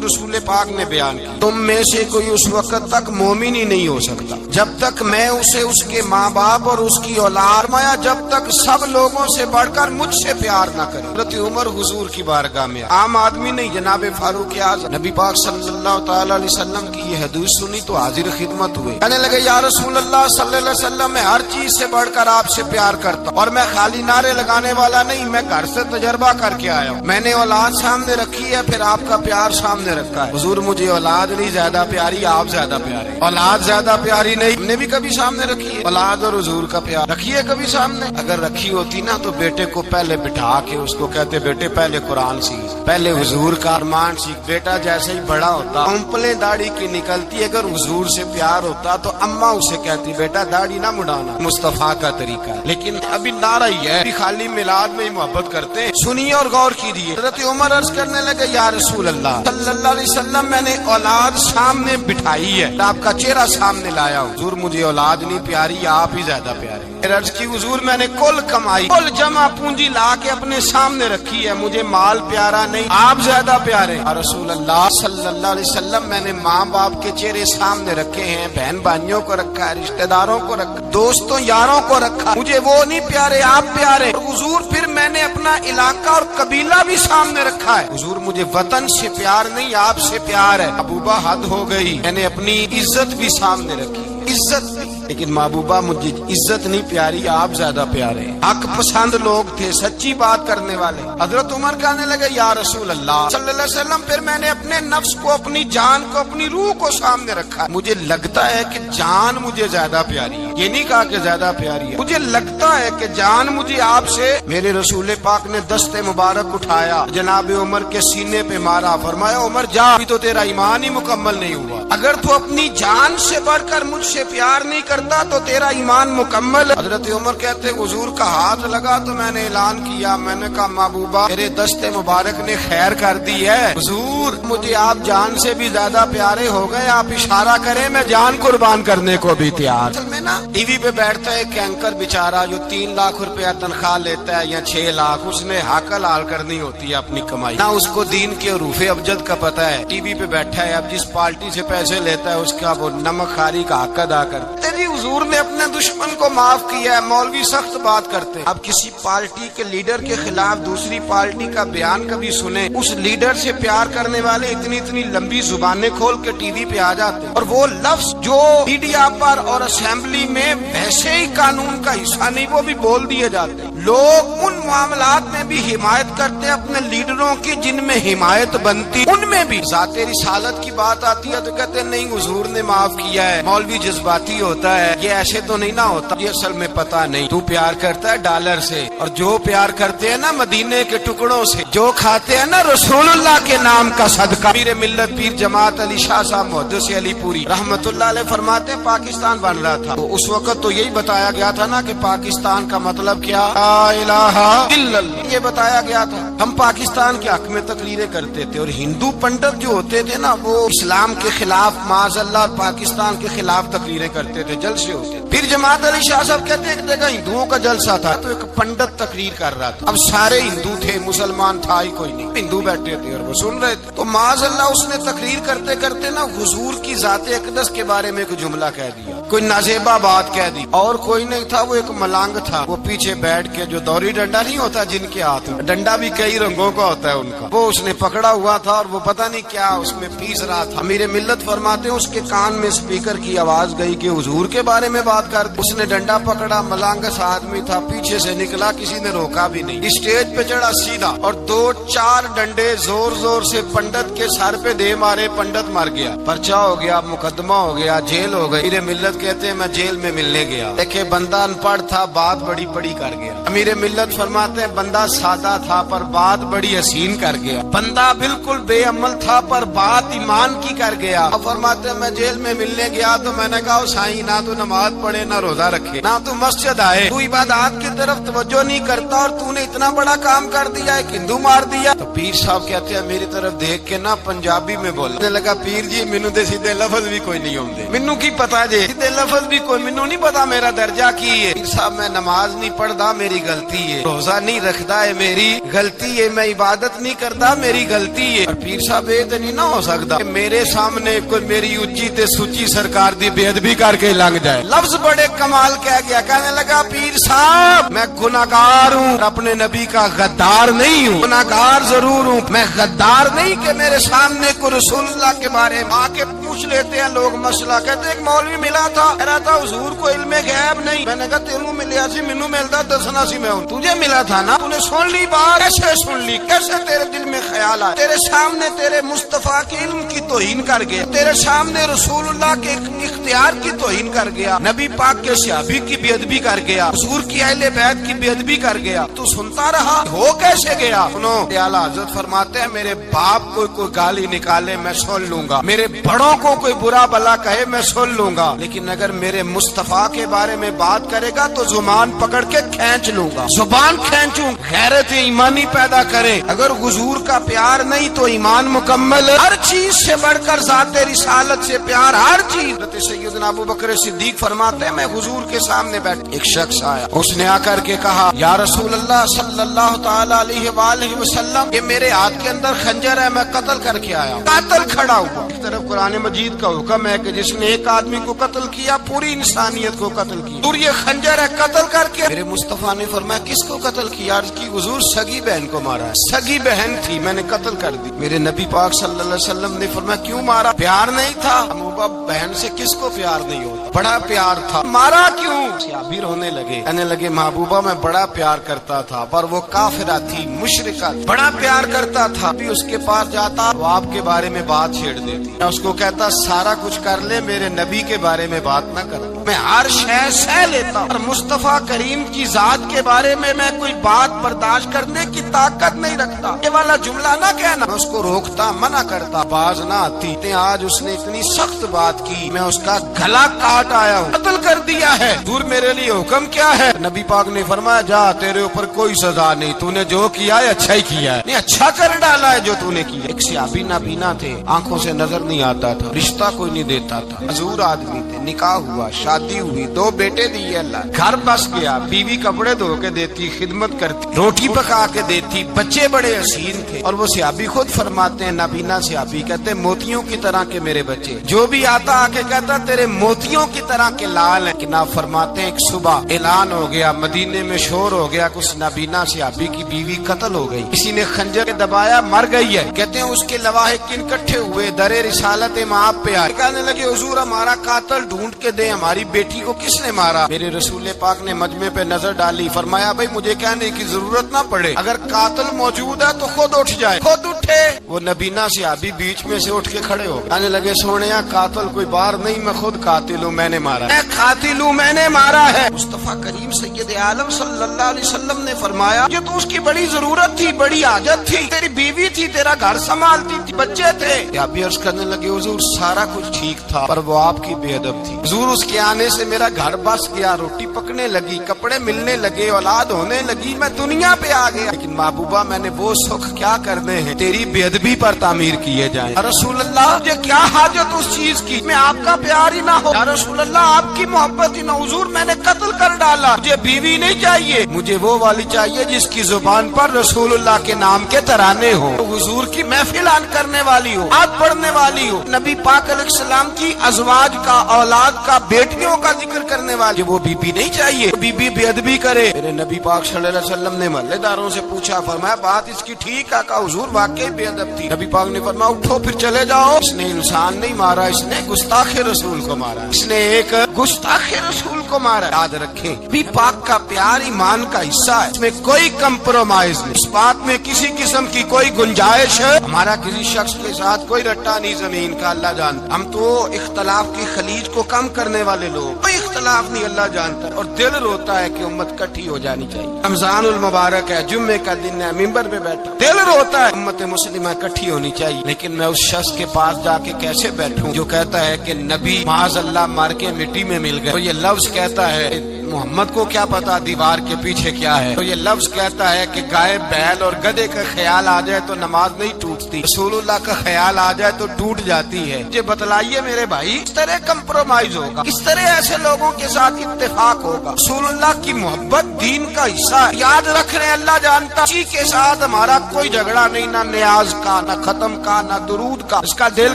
رسول پاک نے بیان کی، تم میں سے کوئی اس وقت تک مومن ہی نہیں ہو سکتا جب تک میں اسے اس کے ماں باپ اور اس کی اولاد مایا جب تک سب لوگوں سے بڑھ کر مجھ سے پیار نہ کرے۔ حضرت عمر حضور کی بارگاہ میں عام آدمی نہیں، جناب فاروق اعظم نبی پاک صلی اللہ تعالی علیہ وسلم کی یہ حدیث سنی تو حاضر خدمت ہوئے، کہنے لگے یا رسول اللہ صلی اللہ علیہ وسلم میں ہر چیز سے بڑھ کر آپ سے پیار کرتا ہوں، اور میں خالی نعرے لگانے والا نہیں، میں گھر سے تجربہ کر کے آیا ہوں، میں نے اولاد سامنے رکھی ہے پھر آپ کا پیار سامنے رکھا ہے۔ حضور مجھے اولاد نہیں زیادہ پیاری، آپ زیادہ پیارے، اولاد زیادہ پیاری نہیں، ہم نے بھی کبھی سامنے رکھی ہے اولاد اور حضور کا پیار رکھی ہے کبھی سامنے؟ اگر رکھی ہوتی نا تو بیٹے کو پہلے بٹھا کے اس کو کہتے بیٹے پہلے قرآن سیکھ، پہلے حضور کا ارمان سیکھ۔ بیٹا جیسے ہی بڑا ہوتا امپلیں داڑھی کی نکلتی، اگر حضور سے پیار ہوتا تو اماں اسے کہتی بیٹا داڑھی نہ مڑانا، مصطفیٰ کا طریقہ ہے، لیکن ابھی نعرہ ہی ہے، خالی میلاد میں ہی محبت کرتے ہیں۔ سنیے اور غور کیجیے، حضرت عمر عرض کرنے لگے یا رسول اللہ صلی اللہ علیہ وسلم میں نے اولاد سامنے بٹھائی ہے، آپ کا چہرہ سامنے لایا ہوں، حضور مجھے اولاد نہیں پیاری، آپ ہی زیادہ پیارے۔ پھر عرض کی حضور میں نے کل کمائی کل جمع پونجی لا کے اپنے سامنے رکھی ہے، مجھے مال پیارا نہیں، آپ زیادہ پیارے۔ رسول اللہ صلی اللہ علیہ وسلم میں نے ماں باپ کے چہرے سامنے رکھے ہیں، بہن بھائیوں کو رکھا ہے، رشتہ داروں کو رکھا، دوستوں یاروں کو رکھا، مجھے وہ نہیں پیارے آپ پیارے۔ حضور پھر میں نے اپنا علاقہ اور قبیلہ بھی سامنے رکھا ہے، حضور مجھے وطن سے پیار نہیں آپ سے پیار ہے۔ محبوبہ حد ہو گئی، میں نے اپنی عزت بھی سامنے رکھی، عزت بھی، لیکن محبوبہ مجھے عزت نہیں پیاری، آپ زیادہ پیارے۔ حق پسند لوگ تھے، سچی بات کرنے والے۔ حضرت عمر کہنے لگے یا رسول اللہ صلی اللہ علیہ وسلم پھر میں نے اپنے نفس کو، اپنی جان کو، اپنی روح کو سامنے رکھا، مجھے لگتا ہے کہ جان مجھے زیادہ پیاری ہے، یہ نہیں کہا کہ زیادہ پیاری ہے، مجھے لگتا ہے کہ جان مجھے آپ سے۔ میرے رسول پاک نے دست مبارک اٹھایا، جناب عمر کے سینے پہ مارا، فرمایا عمر جا، ابھی تو تیرا ایمان ہی مکمل نہیں ہوا، اگر تو اپنی جان سے بڑھ کر مجھ سے پیار نہیں کرتا تو تیرا ایمان مکمل۔ حضرت عمر کہتے حضور کا ہاتھ لگا تو میں نے اعلان کیا، میں نے کہا محبوبہ میرے دست مبارک نے خیر کر دی ہے، حضور مجھے آپ جان سے بھی زیادہ پیارے ہو گئے، آپ اشارہ کریں میں جان قربان کرنے کو بھی تیار۔ اصل میں نا ٹی وی پہ بیٹھتا ہے ایک اینکر بیچارہ جو 3 لاکھ روپیہ تنخواہ لیتا ہے یا 6 لاکھ، اس نے حق حلال کرنی ہوتی ہے اپنی کمائی، نہ اس کو دین کے حروف ابجد کا پتہ ہے، ٹی وی پہ بیٹھا ہے، اب جس پارٹی سے پیسے لیتا ہے اس کا وہ نمک خاری کا حق ادا کرتا ہے۔ حضور نے اپنے دشمن کو معاف کیا ہے، مولوی سخت بات کرتے ہیں، اب کسی پارٹی کے لیڈر کے خلاف دوسری پارٹی کا بیان کبھی سنیں، اس لیڈر سے پیار کرنے والے اتنی لمبی زبانیں کھول کے ٹی وی پہ آ جاتے ہیں، اور وہ لفظ جو میڈیا پر اور اسمبلی میں ویسے ہی قانون کا حصہ نہیں وہ بھی بول دیے جاتے ہیں۔ لوگ ان معاملات میں بھی حمایت کرتے ہیں اپنے لیڈروں کی جن میں حمایت بنتی، ان میں بھی ذات رسالت کی بات آتی ہے تو کہتے ہیں نہیں حضور نے معاف کیا ہے، مولوی جذباتی ہوتا ہے، یہ ایسے تو نہیں نہ ہوتا، یہ اصل میں پتا نہیں، تو پیار کرتا ہے ڈالر سے، اور جو پیار کرتے ہیں نا مدینے کے ٹکڑوں سے، جو کھاتے ہیں نا رسول اللہ کے نام کا صدقہ۔ پیر ملت پیر جماعت علی شاہ صاحب محدث علی پوری رحمت اللہ علیہ فرماتے ہیں پاکستان بن رہا تھا تو اس وقت تو یہی بتایا گیا تھا نا کہ پاکستان کا مطلب کیا، لا الہ الا اللہ، یہ بتایا گیا تھا۔ ہم پاکستان کے حق میں تقریریں کرتے تھے، اور ہندو پنڈت جو ہوتے تھے نا وہ اسلام کے خلاف معاذ اللہ اور پاکستان کے خلاف تقریریں کرتے تھے، جلسے ہوتے تھے۔ پھر جماعت علی شاہ صاحب کہتے ہیں ایک جگہ ہندوؤں کا جلسہ تھا تو ایک پنڈت تقریر کر رہا تھا، اب سارے ہندو تھے، مسلمان تھا ہی کوئی نہیں، ہندو بیٹھے تھے اور وہ سن رہے تھے، تو معاذ اللہ اس نے تقریر کرتے کرتے نا حضور کی ذات اقدس کے بارے میں ایک جملہ کہہ دیا، کوئی نازیبہ بات کہہ دی، اور کوئی نہیں تھا، وہ ایک ملانگ تھا، وہ پیچھے بیٹھ کے جو دوری ڈنڈا نہیں ہوتا جن کے ہاتھ میں، ڈنڈا بھی کئی رنگوں کا ہوتا ہے ان کا، وہ اس نے پکڑا ہوا تھا اور وہ پتہ نہیں کیا اس میں پیس رہا تھا۔ امیر ملت فرماتے ہیں اس کے کان میں اسپیکر کی آواز گئی کہ حضور کے بارے میں بات کر، اس نے ڈنڈا پکڑا، ملانگس آدمی تھا، پیچھے سے نکلا، کسی نے روکا بھی نہیں، اسٹیج پہ چڑھا سیدھا اور 2-4 ڈنڈے زور زور سے پنڈت کے سر پہ دے مارے، پنڈت مر گیا، پرچہ ہو گیا، مقدمہ ہو گیا، جیل ہو گئی۔ امیر ملت کہتے ہیں میں جیل میں ملنے گیا، دیکھے بندہ ان پڑھ تھا، بات بڑی بڑی کر گیا۔ امیر ملت فرماتے ہیں بندہ سادہ تھا پر بات بڑی حسین کر گیا، بندہ بالکل بے عمل تھا پر بات ایمان کی کر گیا۔ اور فرماتے ہیں میں جیل میں ملنے گیا تو میں نے کہا سائیں نہ تو نماز پڑھے نہ روزہ رکھے نہ تو مسجد آئے، تو عبادات کی طرف توجہ نہیں کرتا اور تو نے اتنا بڑا کام کر دیا، ایک ہندو مار دیا۔ تو پیر صاحب کہتے ہیں میری طرف دیکھ کے نا پنجابی میں بولنے لگا، پیر جی مینوں دے سیدھے لفظ بھی کوئی نہیں ہوندے، مینوں کی پتا جے سیدھے لفظ بھی کوئی مینوں نہیں پتا میرا درجہ کی ہے. پیر صاحب میں نماز نہیں پڑھدا میری غلطی ہے, روزہ نہیں رکھدا ہے میری غلطی ہے, میں عبادت نہیں کردا میری غلطی ہے. اور پیر صاحب یہ تو نہیں نہ ہو سکتا کہ میرے سامنے کوئی میری اچھی تے سچی سرکار دی بے ادبی کر کے لنگ جائے. لفظ بڑے کمال کہہ گیا, کہنے لگا پیر صاحب میں گناہگار ہوں, اپنے نبی کا غدار نہیں ہوں. گناہگار ضرور ہوں, میں غدار نہیں کہ میرے سامنے کوئی رسول اللہ کے بارے میں آ کے پوچھ لیتے ہیں لوگ مسئلہ. کہتے ایک مولوی ملا تھا, کہہ رہا تھا حضور کو علم غیب نہیں. میں نے کہا تینوں ملیا سی, مینوں ملتا دسنا سی میں ہوں. تجھے ملا تھا نا, تو نے سن لی بات, کیسے سن لی, کیسے تیرے دل میں خیال آیا؟ تیرے سامنے تیرے مصطفیٰ کے علم کی توہین کر گیا, تیرے سامنے رسول اللہ کے اختیار کی توہین کر گیا, نبی پاک کے صحابی کی بے ادبی کر گیا, حضور کی اہل بیت کی بے ادبی کر گیا. تو سنتا رہا, ہو کیسے گیا؟ سنو, اعلیٰ حضرت فرماتے ہیں میرے باپ کو کوئی گالی نکالے میں سن لوں گا, میرے بڑوں کو کوئی برا بلا کہے میں سن لوں گا, لیکن اگر میرے مصطفیٰ کے بارے میں بات کرے گا تو زبان پکڑ کے کھینچ لوں گا, زبان کھینچوں. غیرت ایمانی پیدا کرے. اگر حضور کا پیار نہیں تو ایمان مکمل. ہر چیز سے بڑھ کر ذات رسالت سے پیار, ہر چیز. حضرت سیدنا ابو بکر صدیق فرماتے ہیں میں حضور کے سامنے بیٹھ, ایک شخص آیا, اس نے آ کر کے کہا یا رسول اللہ صلی اللہ تعالی علیہ وآلہ وسلم, یہ میرے ہاتھ کے اندر خنجر ہے, میں قتل کر کے آیا ہوں. قاتل کھڑا ہوا. ایک طرف قرآن مجید کا حکم ہے کہ جس نے ایک آدمی کو قتل کیا پوری انسانیت کو قتل کیا, اور یہ خنجر ہے قتل کر کے. میرے مصطفیٰ نے فرمایا کس کو قتل کیا؟ عرض کی حضور سگی بہن کو مارا ہے, سگی بہن تھی میں نے قتل کر دی. میرے نبی پاک صلی اللہ علیہ وسلم نے فرمایا کیوں مارا؟ پیار نہیں تھا. محبوبہ بہن سے کس کو پیار نہیں ہوتا, بڑا پیار تھا, مارا کیوں؟ صحابی رونے لگے, کہنے لگے محبوبہ میں بڑا پیار کرتا تھا پر وہ کافرہ تھی, مشرکہ, بڑا پیار کرتا تھا. بھی اس کے پاس جاتا وہ آپ کے بارے میں بات چھیڑ دیتی, میں اس کو کہتا سارا کچھ کر لے میرے نبی کے بارے میں بات نہ کر, میں ہر شے سہ لیتا, اور مصطفیٰ کریم کی ذات کے بارے میں کوئی بات برداشت کرنے کی طاقت نہیں رکھتا. یہ والا جملہ نہ کہنا. میں اس کو روکتا, منع کرتا, باز نہ آتی. آج اس نے اتنی سخت بات کی, میں اس کا گلا کاٹ آیا ہوں, قتل کر دیا ہے. دور میرے لیے حکم کیا ہے؟ نبی پاک نے فرمایا جا, تیرے اوپر کوئی سزا نہیں, تو نے جو کیا ہے اچھا ہی کیا ہے, نہیں اچھا کر ڈالا ہے جو تو نے کیا. ایک صحابی نابینا تھے, آنکھوں سے نظر نہیں آتا تھا, رشتہ کوئی نہیں دیتا تھا, حضور آدمی تھے, نکاح ہوا, شادی ہوئی, 2 بیٹے دیے اللہ, گھر بس گیا, بیوی کپڑے دھو کے دیتی, خدمت کرتی, روٹی پکا کے دیتی, بچے بڑے حسین تھے. اور وہ صحابی خود فرماتے ہیں, نابینا صحابی کہتے ہیں موتیوں کی طرح کے میرے بچے, جو بھی آتا آ کے کہتا تیرے موتیوں کی طرح کے لال ہیں. کہ نہ فرماتے ہیں ایک صبح اعلان ہو گیا, مدینے میں شور ہو گیا, کچھ نابینا صحابی کی بیوی قتل ہو گئی, کسی نے خنجر کے دبایا, مر گئی ہے. کہتے ہیں اس کے لواحقین اکٹھے ہوئے, در رسالت ماں پہ آئے, کہنے لگے حضور ہمارا قاتل ڈھونڈ کے دیں, ہماری بیٹی کو کس نے مارا؟ میرے رسول پاک نے مجمع پہ نظر ڈالی, فرمایا بھائی مجھے کہنے کی ضرورت نہ پڑے, اگر قاتل موجود ہے تو خود اٹھ جائے. خود اٹھے. وہ نبینا صحابی بیچ میں سے اٹھ کے کھڑے ہو گئے, کہنے لگے سونیا قاتل کوئی بار نہیں, میں خود قاتل ہوں, میں نے مارا, میں قاتل ہوں, میں نے مارا ہے. مصطفیٰ کریم سید عالم صلی اللہ علیہ وسلم نے فرمایا یہ تو اس کی بڑی ضرورت تھی, بڑی حاجت تھی, تیری بیوی تھی, تیرا گھر سنبھالتی تھی, بچے تھے. صحابی عرض کرنے لگے حضور سارا کچھ ٹھیک تھا پر وہ آپ کی بے ادب تھی. حضور اس کے آنے سے میرا گھر بس گیا, روٹی پکنے لگی, کپڑے ملنے لگے, اولاد ہونے لگی, میں دنیا پہ آ گیا. لیکن محبوبہ میں نے وہ سکھ کیا کرنے ہیں, تیری بے ادبی پر تعمیر کیے جائیں. رسول اللہ مجھے کیا حاجت اس چیز کی, میں آپ کا پیار ہی نہ ہو, یا رسول اللہ آپ کی محبت ہی نہ. حضور میں نے قتل کر ڈالا, مجھے بیوی نہیں چاہیے, مجھے وہ والی چاہیے جس کی زبان پر رسول اللہ کے نام کے ترانے ہو, حضور کی محفل آن کرنے والی ہو, آج پڑھنے والی ہو, نبی پاک علیہ السلام کی ازواج کا, اولاد کا, بیٹیوں کا ذکر کرنے والی, وہ بی بی نہیں چاہیے, بی بی بے ادبی کرے. میرے نبی پاک صلی اللہ علیہ وسلم نے محلے داروں سے پوچھا, فرمایا بات اس کی ٹھیک ہے؟ کہا حضور واقعی بے ادب تھی. نبی پاک نے فرمایا اٹھو پھر چلے جاؤ, اس نے انسان نہیں مارا, اس نے گستاخ رسول کو مارا, اس نے ایک گستاخ رسول کو مارا. یاد رکھیں بھی پاک کا پیار ایمان کا حصہ ہے, اس میں کوئی کمپرومائز نہیں, اس بات میں کسی قسم کی کوئی گنجائش ہے. ہمارا کسی شخص کے ساتھ کوئی رٹا نہیں زمین کا, اللہ جانتا. ہم تو اختلاف کی خلیج کو کم کرنے والے لوگ, کوئی اختلاف نہیں, اللہ جانتا ہے. اور دل روتا ہے کہ امت کٹھی ہو جانی چاہیے. رمضان المبارک ہے, جمعے کا دن ہے, ممبر پہ بیٹھا, دل روتا ہے امت مسلمہ کٹھی ہونی چاہیے. لیکن میں اس شخص کے پاس جا کے کیسے بیٹھوں جو کہتا ہے کہ نبی معاذ اللہ مار کے مٹی میں مل گئے, تو یہ لفظ کہتا ہے محمد کو کیا پتا دیوار کے پیچھے کیا ہے؟ تو یہ لفظ کہتا ہے کہ گائے بیل اور گدھے کا خیال آ جائے تو نماز نہیں ٹوٹتی، رسول اللہ کا خیال آ جائے تو ٹوٹ جاتی ہے۔ یہ بتلائیے میرے بھائی، کس طرح کمپرومائز ہوگا، کس طرح ایسے لوگوں کے ساتھ اتفاق ہوگا؟ رسول اللہ کی محبت دین کا حصہ ہے، یاد رکھ رہے ہیں، اللہ جانتا کسی کے ساتھ ہمارا کوئی جھگڑا نہیں، نہ نیاز کا، نہ ختم کا، نہ درود کا۔ جس کا دل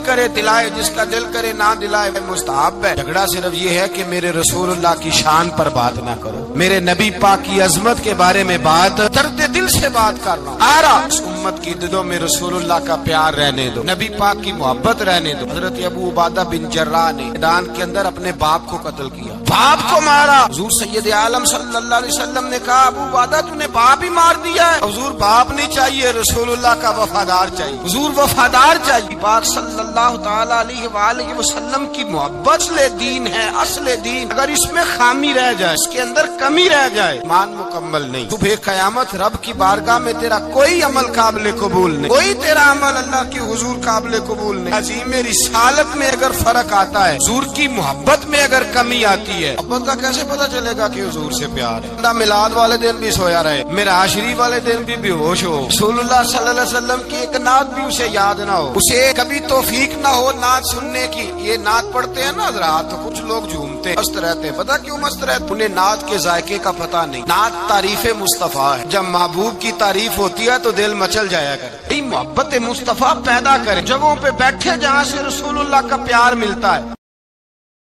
کرے دلائے، جس کا دل کرے نہ دلائے، مستحب ہے۔ جھگڑا صرف یہ ہے کہ میرے رسول اللہ کی شان پر بات نہ کرو، میرے نبی پاک کی عظمت کے بارے میں بات درد دل سے بات کرنا آ رہا۔ اس امت کی دلوں میں رسول اللہ کا پیار رہنے دو، نبی پاک کی محبت رہنے دو۔ حضرت ابو عبادہ بن جراح نے میدان کے اندر اپنے باپ کو قتل کیا، باپ کو مارا۔ حضور سید عالم صلی اللہ علیہ وسلم نے کہا ابو عبادہ تو نے باپ ہی مار دیا ہے۔ حضور باپ نہیں چاہیے، رسول اللہ کا وفادار چاہیے، حضور وفادار چاہیے۔ پاک صلی اللہ تعالی علیہ وآلہ وسلم کی محبت اصل دین ہے، اصل دین۔ اگر اس میں خامی رہ جائے، اس کے اندر کمی رہ جائے، ایمان مکمل نہیں۔ صبح قیامت رب کی بارگاہ میں تیرا کوئی عمل قابل قبول نہیں، کوئی تیرا عمل اللہ کی حضور قابل قبول نہیں۔ عظیم رسالت میں اگر فرق آتا ہے، حضور کی محبت میں اگر کمی آتی ہے، محبت کا کیسے پتہ چلے گا کہ حضور سے پیار ہے؟ بندہ میلاد والے دن بھی سویا رہے، معراج شریف والے دن بھی بے ہوش ہو، رسول اللہ صلی اللہ علیہ وسلم کی ایک نعت بھی اسے یاد نہ ہو، اسے کبھی توفیق نہ ہو نعت سننے کی۔ یہ نعت پڑھتے ہیں نا حضرات، تو کچھ لوگ جھومتے ہیں، مست رہتے ہیں۔ پتہ کیوں مست رہتے؟ انہیں نعت کے ذائقے کا پتہ نہیں۔ نعت تعریف مصطفیٰ ہے، جب محبوب کی تعریف ہوتی ہے تو دل مچل جایا کرے۔ محبت مصطفیٰ پیدا کرے، جگہوں پہ بیٹھے جہاں سے رسول اللہ کا پیار ملتا ہے۔